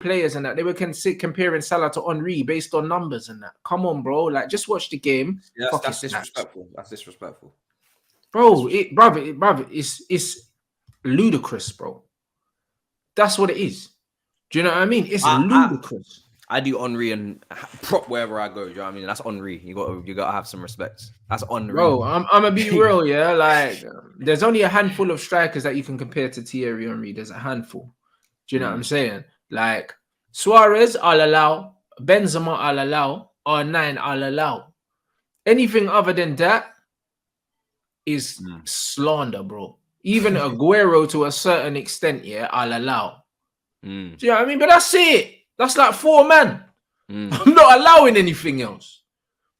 players and that. They were comparing Salah to Henry based on numbers and that. Come on, bro. Like, just watch the game. Yeah, that's disrespectful. That's disrespectful. Bro, it's ludicrous, bro. That's what it is. Do you know what I mean? It's ludicrous. I do Henry and prop wherever I go. Do you know what I mean? That's Henry. You gotta have some respect. That's Henry. Bro, I'm gonna be real, yeah. Like, there's only a handful of strikers that you can compare to Thierry Henry. There's a handful. Do you know what I'm saying? Like, Suarez, I'll allow. Benzema, I'll allow. R9, I'll allow. Anything other than that is slander, bro. Even Aguero to a certain extent, yeah, I'll allow. Do you know what I mean? But that's it. That's like 4 men. I'm not allowing anything else.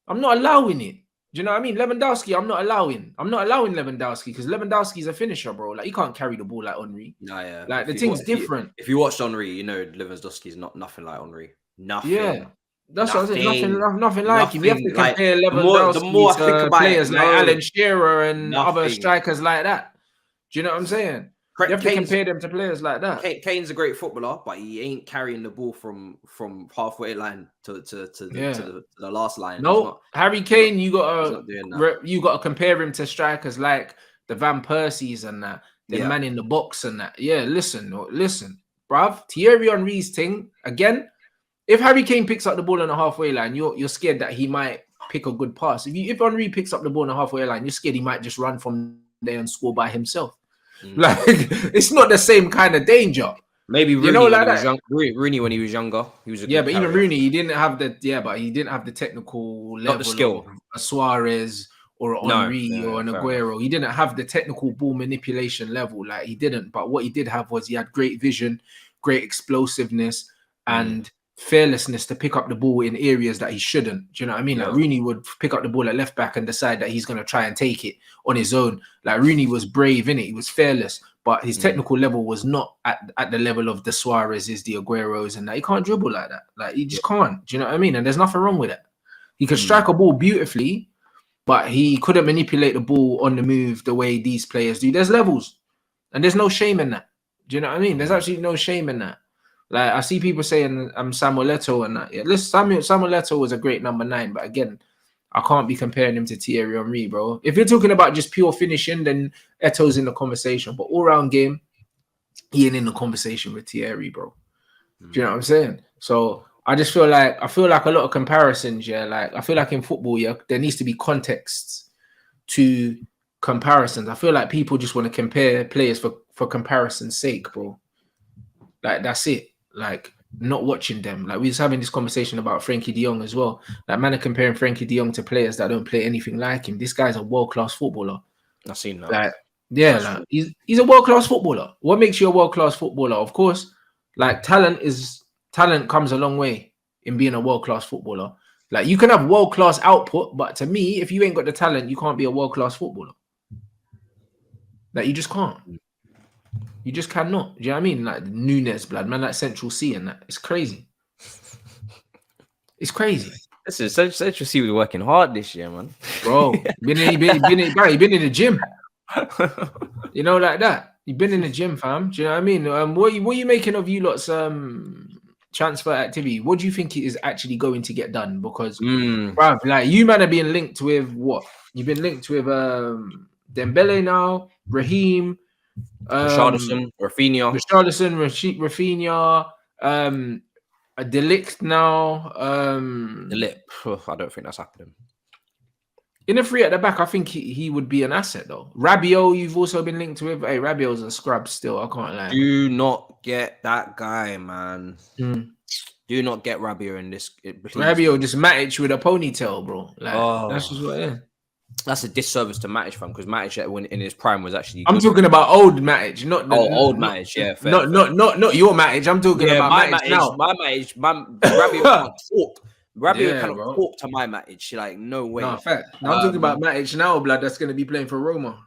I'm not allowing it. Do you know what I mean? Lewandowski, I'm not allowing. I'm not allowing Lewandowski because Lewandowski's a finisher, bro. Like, he can't carry the ball like Henry. Nah, yeah. Like, the thing's different. If you watch Henry, you know Lewandowski's nothing like Henry. Nothing. Yeah. That's what I said. Nothing like him. You have to compare Lewandowski the more I think about players it, like Alan Shearer and other strikers like that. Do you know what I'm saying? You have to compare them to players like that. Kane's a great footballer, but he ain't carrying the ball from halfway line to the last line. No, Harry Kane, you gotta compare him to strikers like the Van Persies and that, the man in the box and that. Yeah, listen, bruv. Thierry Henry's thing again. If Harry Kane picks up the ball on the halfway line, you're scared that he might pick a good pass. If Henry picks up the ball on the halfway line, you're scared he might just run from there and score by himself. Like, it's not the same kind of danger. Maybe Rooney, Rooney when he was younger, he was a but even Rooney, he didn't have the technical level, not the skill. Of a Suarez or an Henry or an Aguero. He didn't have the technical ball manipulation level, like he didn't. But what he did have was he had great vision, great explosiveness, and fearlessness to pick up the ball in areas that he shouldn't. Do you know what I mean? Like, Rooney would pick up the ball at left back and decide that he's going to try and take it on his own. Like, Rooney was brave in it. He was fearless, but his technical level was not at the level of the Suarez's, the Agueros, and that. He can't dribble like that. Like, he just can't. Do you know what I mean? And there's nothing wrong with it. He could strike a ball beautifully, but he couldn't manipulate the ball on the move the way these players do. There's levels, and there's no shame in that. Do you know what I mean? There's actually no shame in that. Like, I see people saying Samuel Eto'o and that. Yeah, listen, Samuel Eto'o was a great number 9, but again, I can't be comparing him to Thierry Henry, bro. If you're talking about just pure finishing, then Eto'o's in the conversation. But all-round game, he ain't in the conversation with Thierry, bro. Do you know what I'm saying? So I just feel like a lot of comparisons, yeah. Like, I feel like in football, yeah, there needs to be contexts to comparisons. I feel like people just want to compare players for comparison's sake, bro. Like, that's it. Like, not watching them. Like, we was having this conversation about Frankie de Jong as well. Like, man are comparing Frankie de Jong to players that don't play anything like him. This guy's a world-class footballer. I've seen that. Like, yeah, like, he's a world-class footballer. What makes you a world-class footballer? Of course, like, talent comes a long way in being a world-class footballer. Like, you can have world-class output, but to me, if you ain't got the talent, you can't be a world-class footballer. Like, you just can't. You just cannot. Do you know what I mean? Like Nunes, blood, man, like Central C and that. It's crazy. It's crazy. Listen, Central C was working hard this year, man. Bro, been in the gym. You know, like that. You've been in the gym, fam. Do you know what I mean? What are you making of you lot's transfer activity? What do you think it is actually going to get done? Because, bruv, like, you man are being linked with what? You've been linked with Dembele now, Raheem, Richarlison, Rafinha, a Delict now. I don't think that's happening. In a free at the back, I think he would be an asset though. Rabiot, you've also been linked with. Hey, Rabiot's a scrub still. I can't lie. Do not get that guy, man. Do not get Rabiot in this. Rabiot just Matic with a ponytail, bro. Like, that's just what it is. That's a disservice to Matic, fam, because Matic when in his prime was actually. I'm talking about old Matic, not old Matic. Yeah, fair, not your Matic. I'm talking about Matic now. My Matic, Rabiot can't talk. Rabiot cannot talk to my Matic. Like, no way. No, fair. Now I'm talking about Matic now, blood. That's going to be playing for Roma.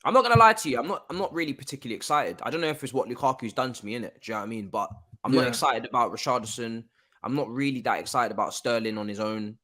I'm not gonna lie to you. I'm not really particularly excited. I don't know if it's what Lukaku's done to me, innit? Do you know what I mean? But I'm not excited about Richarlison. I'm not really that excited about Sterling on his own.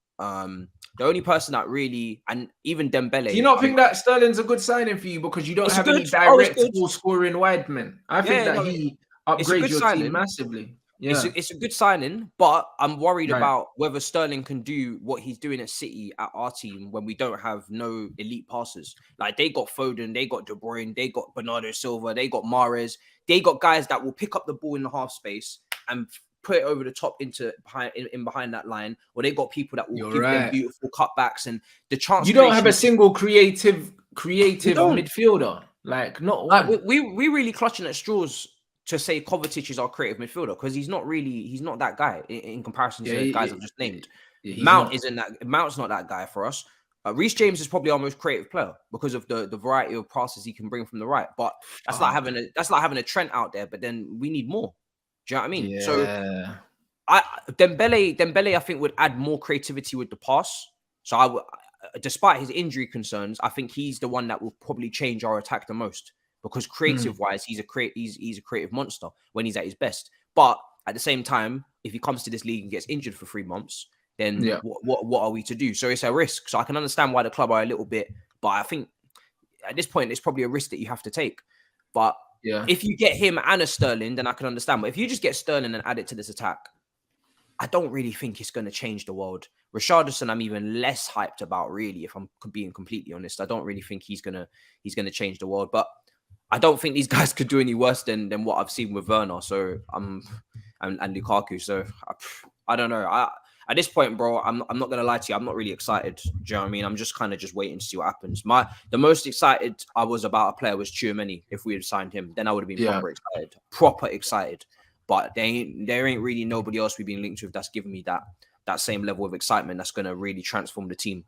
The only person that really, and even Dembele. Do you not think that Sterling's a good signing for you because you don't have any direct ball scoring wide men? I think that he upgrades your team massively. It's a good signing, but I'm worried about whether Sterling can do what he's doing at City at our team when we don't have no elite passers. Like they got Foden, they got De Bruyne, they got Bernardo Silva, they got Mahrez. They got guys that will pick up the ball in the half space and put it over the top into behind that line, or they got people that will give them beautiful cutbacks and the chance. You don't have a single creative midfielder, like not one. Like we really clutching at straws to say Kovacic is our creative midfielder because he's not that guy in comparison to the guys I've just named. Mount's not that guy for us. Reece James is probably our most creative player because of the variety of passes he can bring from the right. But that's like having a Trent out there. But then we need more. Do you know what I mean? Yeah. So Dembele, I think would add more creativity with the pass. So despite his injury concerns, I think he's the one that will probably change our attack the most. Because creative-wise, he's a creative monster when he's at his best. But at the same time, if he comes to this league and gets injured for 3 months, then what are we to do? So it's a risk. So I can understand why the club are a little bit, but I think at this point, it's probably a risk that you have to take. But if you get him and a Sterling, then I can understand. But if you just get Sterling and add it to this attack, I don't really think it's going to change the world. Richarlison, I'm even less hyped about, really, if I'm being completely honest. I don't really think he's gonna change the world. But I don't think these guys could do any worse than what I've seen with Werner. So and Lukaku. So I don't know. At this point, bro, I'm not gonna lie to you. I'm not really excited. Do you know what I mean? I'm just kind of just waiting to see what happens. The most excited I was about a player was Tchouaméni. If we had signed him, then I would have been proper excited. But there ain't really nobody else we've been linked with that's given me that same level of excitement that's gonna really transform the team.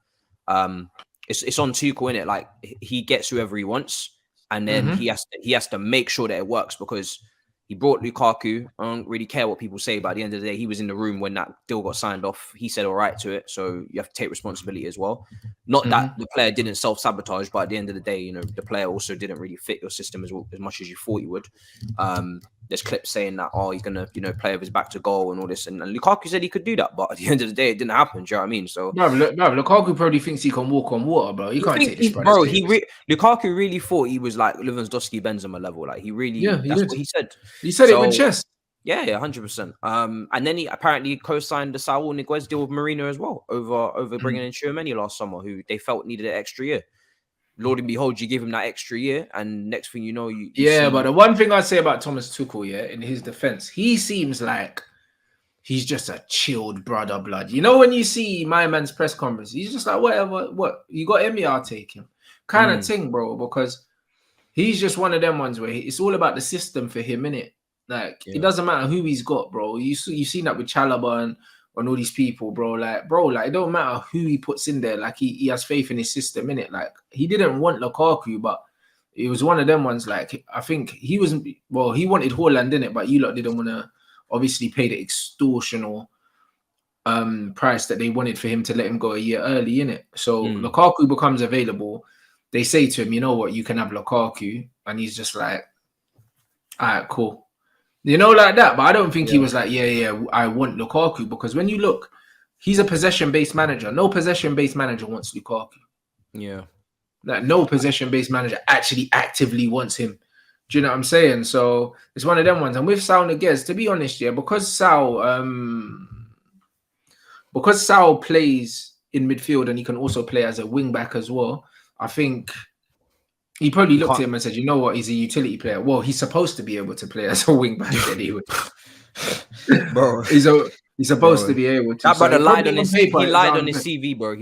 It's on Tuchel, innit? Like he gets whoever he wants. And then he has to make sure that it works because he brought Lukaku. I don't really care what people say, but at the end of the day, he was in the room when that deal got signed off. He said all right to it, so you have to take responsibility as well. Not that the player didn't self-sabotage, but at the end of the day, the player also didn't really fit your system as much as you thought he would. There's clips saying that, he's going to, play with his back to goal and all this. And Lukaku said he could do that, but at the end of the day, it didn't happen. Do you know what I mean? So, Lukaku probably thinks he can walk on water, bro. He can't take this, bro. Lukaku really thought he was like Lewandowski, Benzema level. Like, he really, that's what he said. He said it with chest. Yeah, 100%. And then he apparently co-signed the Saul Niguez deal with Marino as well, over bringing in Tchouaméni last summer, who they felt needed an extra year. Lord and behold, you give him that extra year, and next thing you know, you but the one thing I'd say about Thomas Tuchel, in his defense, he seems like he's just a chilled brother blood. When you see my man's press conference, he's just like, whatever, what you got me, I'll take him, kind of thing, bro. Because he's just one of them ones where it's all about the system for him, innit? Like it doesn't matter who he's got, bro. You've seen that with Chalobah and all these people, bro. Like it don't matter who he puts in there. Like he has faith in his system, innit? Like he didn't want Lukaku, but it was one of them ones. Like I think he wasn't. Well, he wanted Haaland, innit? But you lot didn't want to obviously pay the extortional price that they wanted for him to let him go a year early, innit? So Lukaku becomes available. They say to him, you know what, you can have Lukaku, and he's just like, all right, cool. Like that. But I don't think he was like, I want Lukaku. Because when you look, he's a possession-based manager. No possession-based manager wants Lukaku. Yeah. Like, no possession-based manager actually actively wants him. Do you know what I'm saying? So, it's one of them ones. And with Saul Niguez, to be honest, because Saul plays in midfield and he can also play as a wing-back as well, I think he probably looked at him and said, you know what, he's a utility player. Well, he's supposed to be able to play as a wing back anyway. Bro, he's supposed to be able to. That brother lied on his CV, bro. He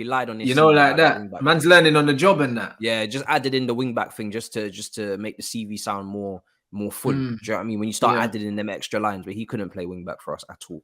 lied on his CV. Like that. Man's learning on the job and that. Yeah, just added in the wing back thing just to make the CV sound more full. Do you know what I mean? When you start adding in them extra lines, but he couldn't play wing back for us at all.